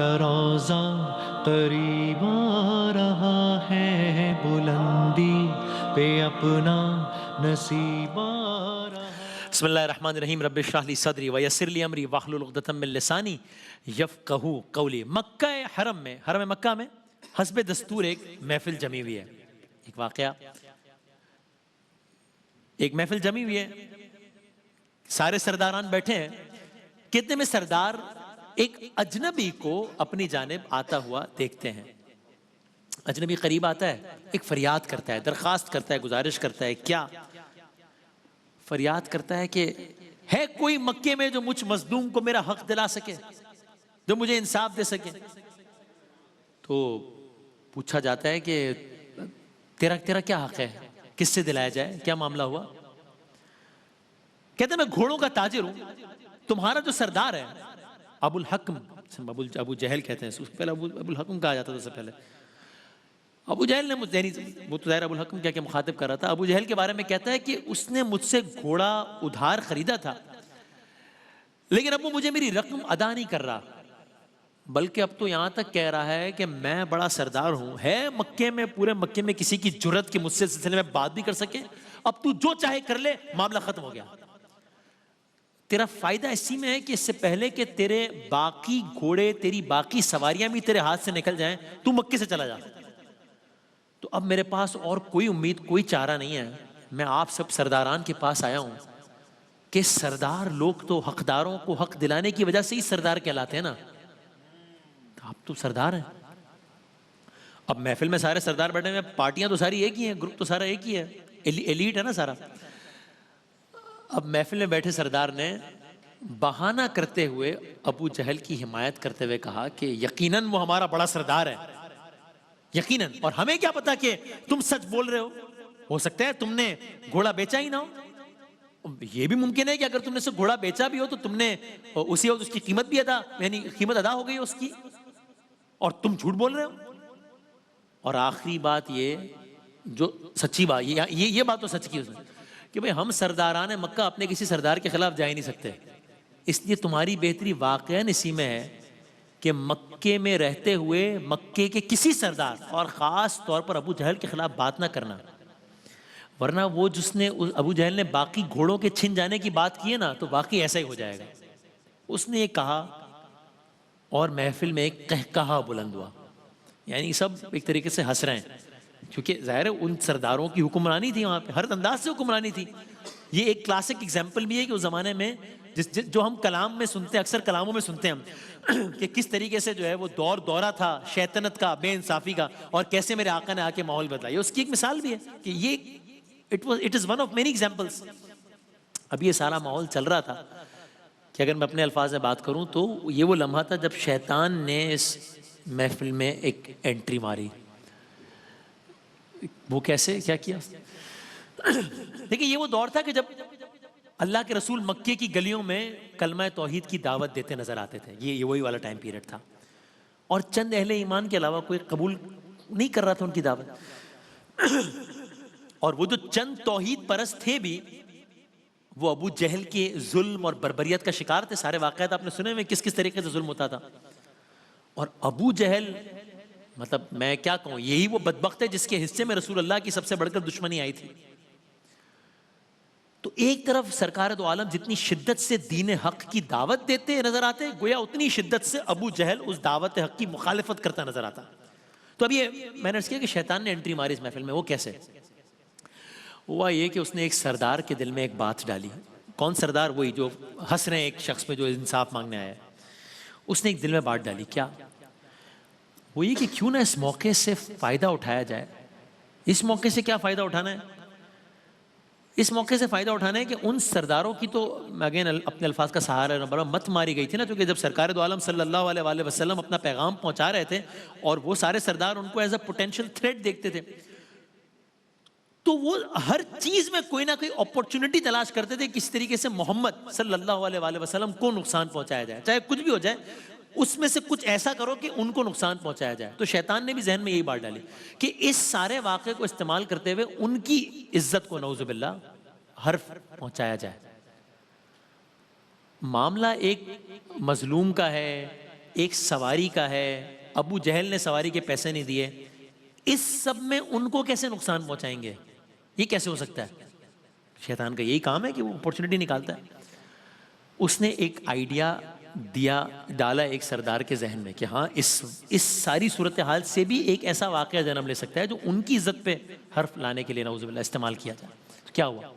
کا روضہ قریب آ رہا ہے، بلندی پہ اپنا نصیب آ رہا ہے۔ بسم اللہ الرحمن الرحیم، رب اشرح لی صدری ویسر لی امری واحلل عقدۃ من لسانی یفقہوا قولی۔ مکہ حرم میں، حرم مکہ میں حسب دستور ایک محفل جمی ہوئی ہے۔ ایک واقعہ، ایک محفل جمی ہوئی ہے، سارے سرداران بیٹھے ہیں۔ کتنے میں سردار ایک اجنبی کو اپنی جانب آتا ہوا دیکھتے ہیں۔ اجنبی قریب آتا ہے، ایک فریاد کرتا ہے، درخواست کرتا ہے، گزارش کرتا ہے۔ کیا فریاد کرتا ہے کہ ہے کوئی مکے میں جو مجھ مظلوم کو میرا حق دلا سکے، جو مجھے انصاف دے سکے؟ تو پوچھا جاتا ہے کہ تیرا کیا حق ہے، کس سے دلایا جائے، کیا معاملہ ہوا؟ کہتے ہیں میں گھوڑوں کا تاجر ہوں، تمہارا جو سردار ہے ابو الحکم، ابو جہل کہتے ہیں اس کو، پہلے ابو الحکم کہا جاتا تھا، سے پہلے ابو جہل نے مجھ وہ تو ظاہر ابو الحکم کیا کہ مخاطب کر رہا تھا۔ ابو جہل کے بارے میں کہتا ہے کہ اس نے مجھ سے گھوڑا ادھار خریدا تھا، لیکن اب وہ مجھے میری رقم ادا نہیں کر رہا، بلکہ اب تو یہاں تک کہہ رہا ہے کہ میں بڑا سردار ہوں، ہے مکے میں، پورے مکے میں کسی کی جرت کی مجھ سے سلسلے میں بات بھی کر سکے، اب تو جو چاہے کر لے، معاملہ ختم ہو گیا۔ تیرا فائدہ اسی میں ہے کہ اس سے پہلے کہ تیرے باقی گھوڑے، تیری باقی سواریاں بھی تیرے ہاتھ سے نکل جائیں، تو مکے سے چلا جا۔ تو اب میرے پاس اور کوئی امید، کوئی چارہ نہیں ہے، میں آپ سب سرداران کے پاس آیا ہوں کہ سردار لوگ تو حقداروں کو حق دلانے کی وجہ سے ہی سردار کہلاتے ہیں نا، آپ تو سردار ہیں۔ اب محفل میں سارے سردار بیٹھے ہیں، پارٹیاں تو ساری ایک ہی ہیں، گروپ تو سارا ایک ہی ہے، ایلیٹ ہے نا سارا۔ اب محفل میں بیٹھے سردار نے بہانہ کرتے ہوئے ابو جہل کی حمایت کرتے ہوئے کہا کہ یقیناً وہ ہمارا بڑا سردار ہے، یقیناً، اور ہمیں کیا پتا کہ تم سچ بول رہے ہو سکتا ہے تم نے گھوڑا بیچا ہی نہ ہو، یہ بھی ممکن ہے کہ اگر تم نے سے گھوڑا بیچا بھی ہو تو تم نے اسی وقت اس کی قیمت بھی قیمت ادا ہو گئی اس کی، اور تم جھوٹ بول رہے ہو۔ اور آخری بات یہ جو سچی بات، یہ بات تو سچ کی کہ بھئی ہم سرداران مکہ اپنے کسی سردار کے خلاف جا ہی نہیں سکتے، اس لیے تمہاری بہتری واقعاً اسی میں ہے کہ مکے میں رہتے ہوئے مکے کے کسی سردار اور خاص طور پر ابو جہل کے خلاف بات نہ کرنا، ورنہ وہ جس نے ابو جہل نے باقی گھوڑوں کے چھن جانے کی بات کی ہے نا، تو باقی ایسا ہی ہو جائے گا۔ اس نے یہ کہا اور محفل میں ایک قہقہا بلند ہوا، یعنی سب ایک طریقے سے ہنس رہے ہیں، کیونکہ ظاہر ہے ان سرداروں کی حکمرانی تھی وہاں پہ، ہر انداز سے حکمرانی تھی۔ یہ ایک کلاسک ایگزامپل بھی ہے کہ اس زمانے میں جو ہم کلام میں سنتے ہیں، اکثر کلاموں میں سنتے ہیں ہم کہ کس طریقے سے جو ہے وہ دورہ تھا شیطنت کا، بے انصافی کا، اور کیسے میرے آقا نے آ کے ماحول بدلا۔ یہ اس کی ایک مثال بھی ہے کہ یہ it is one of many examples. اب یہ سارا ماحول چل رہا تھا کہ اگر میں اپنے الفاظ میں بات کروں تو یہ وہ لمحہ تھا جب شیطان نے اس محفل میں ایک انٹری ماری۔ وہ کیسے، کیا کیا؟ دیکھیں یہ وہ دور تھا کہ جب اللہ کے رسول مکے کی گلیوں میں کلمہ توحید کی دعوت دیتے نظر آتے تھے، یہ وہی والا ٹائم پیریڈ تھا، اور چند اہل ایمان کے علاوہ کوئی قبول نہیں کر رہا تھا ان کی دعوت۔ اور وہ جو چند توحید پرست تھے بھی، وہ ابو جہل کے ظلم اور بربریت کا شکار تھے۔ سارے واقعات آپ نے سنے ہوئے کس کس طریقے سے ظلم ہوتا تھا۔ اور ابو جہل، مطلب میں کیا کہوں، یہی وہ بدبخت ہے جس کے حصے میں رسول اللہ کی سب سے بڑھ کر دشمنی آئی تھی۔ تو ایک طرف سرکار دو عالم جتنی شدت سے دین حق کی دعوت دیتے نظر آتے، گویا اتنی شدت سے ابو جہل اس دعوت حق کی مخالفت کرتا نظر آتا۔ تو اب یہ میں نے عرض کیا کہ شیطان نے انٹری ماری اس محفل میں۔ وہ کیسے ہوا؟ یہ کہ اس نے ایک سردار کے دل میں ایک بات ڈالی۔ کون سردار؟ وہی جو ہنس رہے ہیں ایک شخص پہ جو انصاف مانگنے آیا ہے۔ اس نے ایک دل میں بات ڈالی، کیا؟ وہ یہ کہ کیوں نہ اس موقع سے فائدہ اٹھایا جائے۔ اس موقع سے کیا فائدہ اٹھانا ہے؟ اس موقع سے فائدہ اٹھانا ہے کہ ان سرداروں کی تو اگین اپنے الفاظ کا سہارا مت ماری گئی تھی نا، کیونکہ جب سرکار دو عالم صلی اللہ علیہ وآلہ وسلم اپنا پیغام پہنچا رہے تھے اور وہ سارے سردار ان کو ایز اے پوٹینشیل تھریٹ دیکھتے تھے، تو وہ ہر چیز میں کوئی نہ کوئی اپورچونٹی تلاش کرتے تھے کس طریقے سے محمد صلی اللہ علیہ وآلہ وسلم کو نقصان پہنچایا جائے، چاہے کچھ بھی ہو جائے، اس میں سے کچھ ایسا کرو کہ ان کو نقصان پہنچایا جائے۔ تو شیطان نے بھی ذہن میں یہی بات ڈالی کہ اس سارے واقعے کو استعمال کرتے ہوئے ان کی عزت کو نعوذ باللہ حرف پہنچایا جائے۔ معاملہ ایک مظلوم کا ہے، ایک سواری کا ہے، ابو جہل نے سواری کے پیسے نہیں دیے، اس سب میں ان کو کیسے نقصان پہنچائیں گے؟ یہ کیسے ہو سکتا ہے؟ شیطان کا یہی کام ہے کہ وہ اپورچونٹی نکالتا ہے۔ اس نے ایک آئیڈیا ڈالا ایک سردار کے ذہن میں کہ ہاں اس ساری صورتحال سے بھی ایک ایسا واقعہ جنم لے سکتا ہے جو ان کی عزت پہ حرف لانے کے لیے نعوذ باللہ استعمال کیا جائے۔ کیا ہوا؟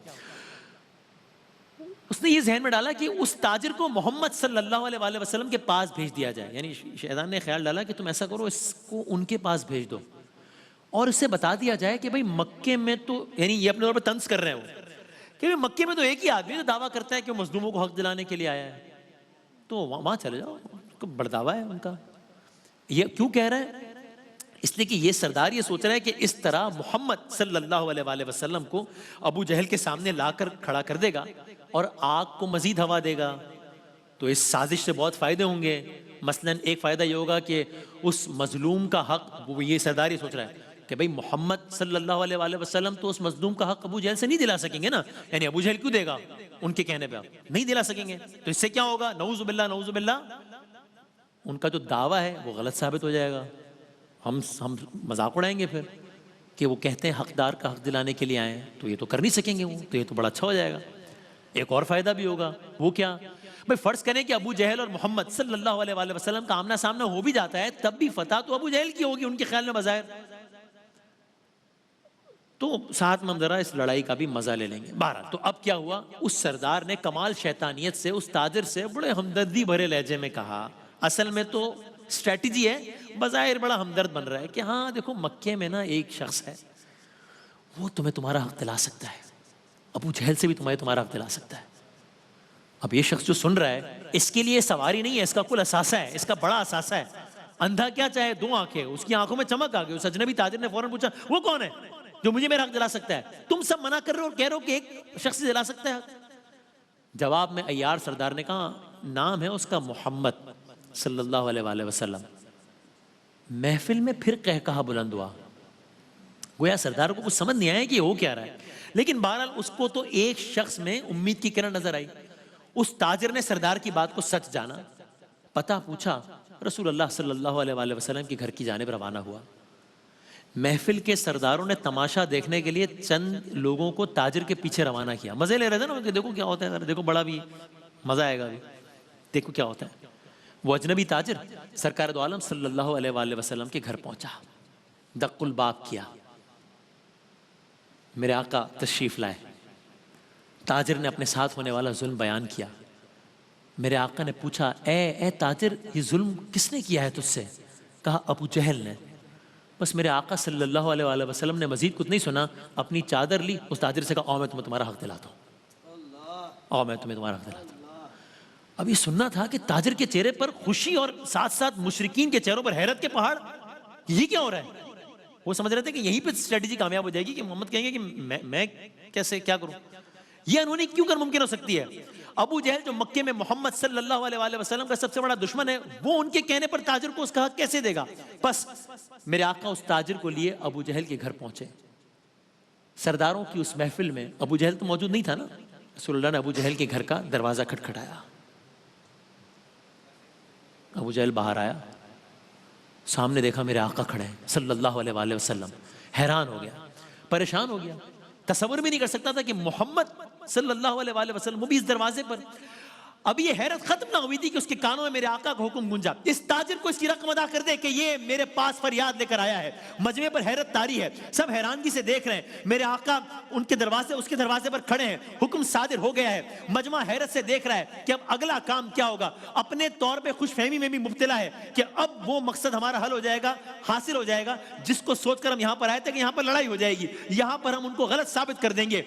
اس نے یہ ذہن میں ڈالا کہ اس تاجر کو محمد صلی اللہ علیہ وآلہ وسلم کے پاس بھیج دیا جائے، یعنی شیطان نے خیال ڈالا کہ تم ایسا کرو، اس کو ان کے پاس بھیج دو اور اسے بتا دیا جائے کہ بھائی مکے میں تو، یعنی یہ اپنے طور پر طنز کر رہے ہیں کہ مکے میں تو ایک ہی آدمی جو دعویٰ کرتا ہے کہ وہ مظلوموں کو حق دلانے کے لیے آیا ہے، تو وہاں چلے جاؤ، بڑا دعویٰ ہے ان کا۔ یہ کیوں کہہ رہا ہے؟ اس لیے کہ یہ سردار یہ سوچ رہا ہے کہ اس طرح محمد صلی اللہ علیہ وآلہ وسلم کو ابو جہل کے سامنے لا کر کھڑا کر دے گا اور آگ کو مزید ہوا دے گا، تو اس سازش سے بہت فائدے ہوں گے۔ مثلا ایک فائدہ یہ ہوگا کہ اس مظلوم کا حق، وہ یہ سردار یہ سوچ رہا ہے کہ بھئی محمد صلی اللہ علیہ وآلہ وسلم تو اس مظلوم کا حق ابو جہل سے نہیں دلا سکیں گے نا، یعنی ابو جہل کیوں دے گا ان کے کہنے پہ؟ آپ نہیں دلا سکیں گے، تو اس سے کیا ہوگا؟ نعوذ باللہ نعوذ باللہ، ان کا جو دعویٰ ہے وہ غلط ثابت ہو جائے گا۔ ہم مذاق اڑائیں گے پھر کہ وہ کہتے ہیں حقدار کا حق دلانے کے لیے آئے ہیں، تو یہ تو کر نہیں سکیں گے وہ، تو یہ تو بڑا اچھا ہو جائے گا۔ ایک اور فائدہ بھی ہوگا، وہ کیا؟ بھئی فرض کریں کہ ابو جہل اور محمد صلی اللہ علیہ وآلہ وسلم کا آمنا سامنا ہو بھی جاتا ہے، تب بھی فتح تو ابو جہل کی ہوگی ان کے خیال میں بظاہر، تو ساتھ میں ہم ذرا اس لڑائی کا بھی مزہ لے لیں گے۔ بہرحال تو اب کیا ہوا؟ اس سردار نے کمال شیطانیت سے اس تاجر سے بڑے ہمدردی بھرے لہجے میں کہا، اصل میں تو اسٹریٹجی ہے، بظاہر بڑا ہمدرد بن رہا ہے کہ ہاں دیکھو مکے میں نا ایک شخص ہے، وہ تمہارا حق دلا سکتا ہے، ابو جہل سے بھی تمہارا حق دلا سکتا ہے۔ اب یہ شخص جو سن رہا ہے، اس کے لیے سواری نہیں ہے، اس کا کل اثاثہ ہے، اس کا بڑا اثاثہ ہے۔ اندھا کیا چاہے دو آنکھیں، اس کی آنکھوں میں چمک آ گئی۔ اس اجنبی تاجر نے فوراً پوچھا وہ کون ہے جو مجھے میرا حق دلا سکتا ہے؟ تم سب منع کر رہے ہو اور کہہ رہے ہو کہ ایک شخص دلا سکتا ہے حق۔ جواب میں عیار سردار نے کہا نام ہے اس کا محمد صلی اللہ علیہ وآلہ وسلم۔ محفل میں پھر قہقہا بلند ہوا، گویا سردار کو کچھ سمجھ نہیں آیا کہ یہ ہو کیا رہا ہے، لیکن بہرحال اس کو تو ایک شخص میں امید کی کرن نظر آئی۔ اس تاجر نے سردار کی بات کو سچ جانا، پتہ پوچھا، رسول اللہ صلی اللہ علیہ وآلہ وسلم کے گھر کی جانب روانہ ہوا۔ محفل کے سرداروں نے تماشا دیکھنے کے لیے چند لوگوں کو تاجر کے پیچھے روانہ کیا، مزے لے رہے تھے نا کہ دیکھو کیا ہوتا ہے، دیکھو بڑا بھی مزہ آئے گا، دیکھو کیا ہوتا ہے۔ وہ اجنبی تاجر سرکار دو عالم صلی اللہ علیہ وآلہ وسلم کے گھر پہنچا، دق الباب کیا، میرے آقا تشریف لائے۔ تاجر نے اپنے ساتھ ہونے والا ظلم بیان کیا۔ میرے آقا نے پوچھا اے تاجر، یہ ظلم کس نے کیا ہے تجھ سے؟ کہا ابو جہل نے۔ بس میرے آقا صلی اللہ علیہ وآلہ وسلم نے مزید کچھ نہیں سنا، اپنی چادر لی، اس تاجر سے کہا میں تمہیں تمہارا حق دلاتا ہوں، میں تمہیں تمہارا حق دلاتا ہوں۔ اب یہ سننا تھا کہ تاجر کے چہرے پر خوشی اور ساتھ ساتھ مشرکین کے چہروں پر حیرت کے پہاڑ، یہ کیا ہو رہا ہے؟ وہ سمجھ رہے تھے کہ یہیں پہ اسٹریٹجی کامیاب ہو جائے گی کہ محمد کہیں گے کہ میں کیسے کیا کروں، یہ انہوں کیوں کر ممکن ہو سکتی ہے؟ ابو جہل جو مکے میں محمد صلی اللہ علیہ وآلہ وسلم کا سب سے بڑا دشمن ہے، وہ ان کے کہنے پر تاجر کو اس کا حق کیسے دے گا؟ بس میرے آقا اس تاجر کو لیے ابو جہل کے گھر پہنچے۔ سرداروں کی اس محفل میں ابو جہل تو موجود نہیں تھا نا، رسول اللہ نے ابو جہل کے گھر کا دروازہ کھٹکھٹایا۔ ابو جہل باہر آیا، سامنے دیکھا میرے آقا کھڑے ہیں صلی اللہ علیہ وآلہ وسلم، حیران ہو گیا، پریشان ہو گیا، تصور بھی نہیں کر سکتا تھا کہ محمد صلی اللہ علیہ وآلہ وسلم وہ بھی اس دروازے پر۔ اب یہ حیرت ختم نہ ہوئی تھی کہ اس کے کانوں میں میرے آقا کا حکم گونجا، اس تاجر کو اس کی رقم ادا کر دے کہ یہ میرے پاس فریاد لے کر آیا ہے۔ مجمع پر حیرت طاری ہے، سب حیرانگی سے دیکھ رہے ہیں، میرے آقا ان کے دروازے اس کے دروازے پر کھڑے ہیں، حکم صادر ہو گیا ہے۔ مجمع حیرت سے دیکھ رہا ہے کہ اب اگلا کام کیا ہوگا، اپنے طور پہ خوش فہمی میں بھی مبتلا ہے کہ اب وہ مقصد ہمارا حل ہو جائے گا، حاصل ہو جائے گا جس کو سوچ کر ہم یہاں پر آئے تھے کہ یہاں پر لڑائی ہو جائے گی، یہاں پر ہم ان کو غلط ثابت کر دیں گے۔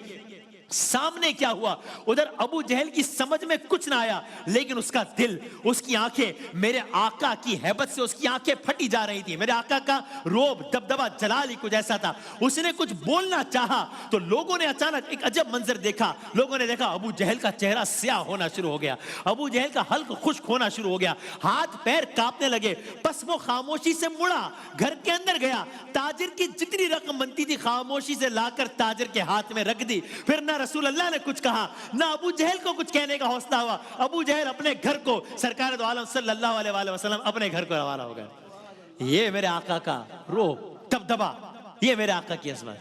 سامنے کیا ہوا؟ ادھر ابو جہل کی سمجھ میں کچھ نہ آیا، لیکن اس کا دل، اس کی آنکھیں میرے آقا کی ہیبت سے اس کی آنکھیں پھٹی جا رہی تھی۔ میرے آقا کا روب، دبدبہ، جلال ہی کچھ ایسا تھا۔ اس نے کچھ بولنا چاہا تو لوگوں نے اچانک ایک عجب منظر دیکھا۔ لوگوں نے دیکھا ابو جہل کا چہرہ سیاہ ہونا شروع ہو گیا، ابو جہل کا حلق خشک ہونا شروع ہو گیا، ہاتھ پیر کانپنے لگے۔ بس وہ خاموشی سے مڑا، گھر کے اندر گیا، تاجر کی جتنی رقم بنتی تھی خاموشی سے لا کر تاجر کے ہاتھ میں رکھ دی، پھر نہ رسول اللہ نے کچھ کہا، نہ ابو جہل کو کچھ کہنے کا حوصلہ ہوا. ابو جہل اپنے گھر کو، سرکار دو عالم صلی اللہ علیہ وآلہ وسلم اپنے گھر کو روانہ ہو گئے. یہ میرے آقا کا روح، دبدبا، یہ میرے آقا کی عظمت.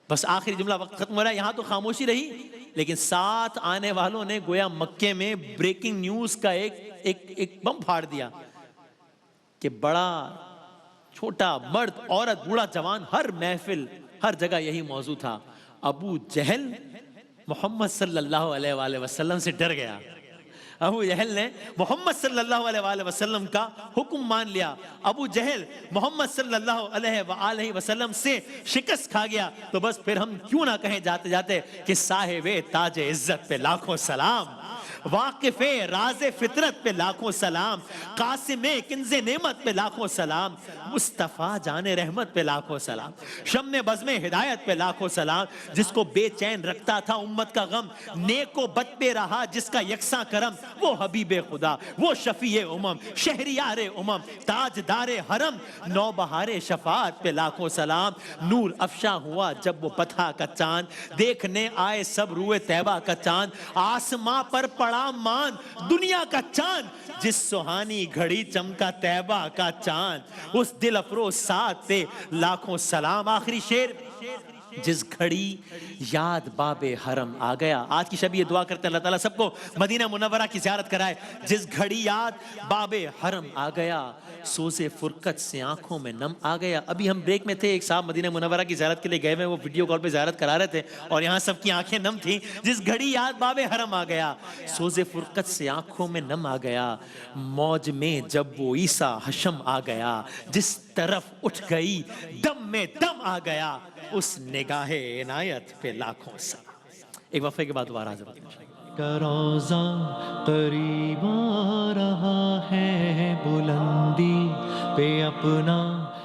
بس آخری جملہ، وقت ختم ہو رہا ہے. یہاں تو خاموشی رہی، لیکن ساتھ آنے والوں نے گویا مکے میں بریکنگ نیوز کا ایک بم پھاڑ دیا کہ بڑا چھوٹا، مرد عورت بوڑھا جوان، ہر محفل ہر جگہ یہی موضوع تھا. ابو جہل محمد صلی اللہ علیہ وآلہ وسلم سے ڈر گیا. ابو جہل نے محمد صلی اللہ علیہ وآلہ وسلم کا حکم مان لیا. ابو جہل محمد صلی اللہ علیہ وآلہ وسلم سے شکست کھا گیا. تو بس پھر ہم کیوں نہ کہیں جاتے جاتے کہ صاحب تاج عزت پہ لاکھوں سلام، واقف راز فطرت پہ لاکھوں سلام، قاسم کنز نعمت پہ لاکھوں سلام، مصطفیٰ جان رحمت پہ لاکھوں سلام، شم بزم ہدایت پہ لاکھوں سلام، جس کو بے چین رکھتا تھا امت کا غم، نیک و بد پہ رہا جس کا یکساں کرم، وہ حبیب خدا، وہ شفیع امم، شہریار امم، تاجدار حرم، نوبہار شفاعت پہ لاکھوں سلام. نور افشاں ہوا جب وہ بتھا کا چاند، دیکھنے آئے سب روئے طیبہ کا چاند، آسماں پر پڑا مان دنیا کا چاند، جس سہانی گھڑی چمکا طیبہ کا چاند، اس دل افروز ساتھ پہ لاکھوں سلام. آخری شعر، جس گھڑی یاد باب حرم آ گیا. آج کی شب یہ دعا کرتے ہیں اللہ تعالیٰ سب کو مدینہ منورہ کی زیارت کرائے. جس گھڑی یاد باب حرم آ گیا، سوز فرقت سے آنکھوں میں نم آ گیا. ابھی ہم بریک میں تھے، ایک صاحب مدینہ منورہ کی زیارت کے لیے گئے ہوئے، وہ ویڈیو کال پہ زیارت کرا رہے تھے اور یہاں سب کی آنکھیں نم تھیں. جس گھڑی یاد باب حرم آ گیا، سوز فرقت سے آنکھوں میں نم آ گیا، موج میں جب وہ عیسیٰ حشم آ گیا، جس طرف اٹھ گئی دم میں دم آ گیا، اس نگاہ عنایت پہ لاکھوں سلام. ایک وقفے کے بعد دوبارہ حاضر ہوتے ہیں. کا روزہ قریب آ رہا ہے، بلندی پہ اپنا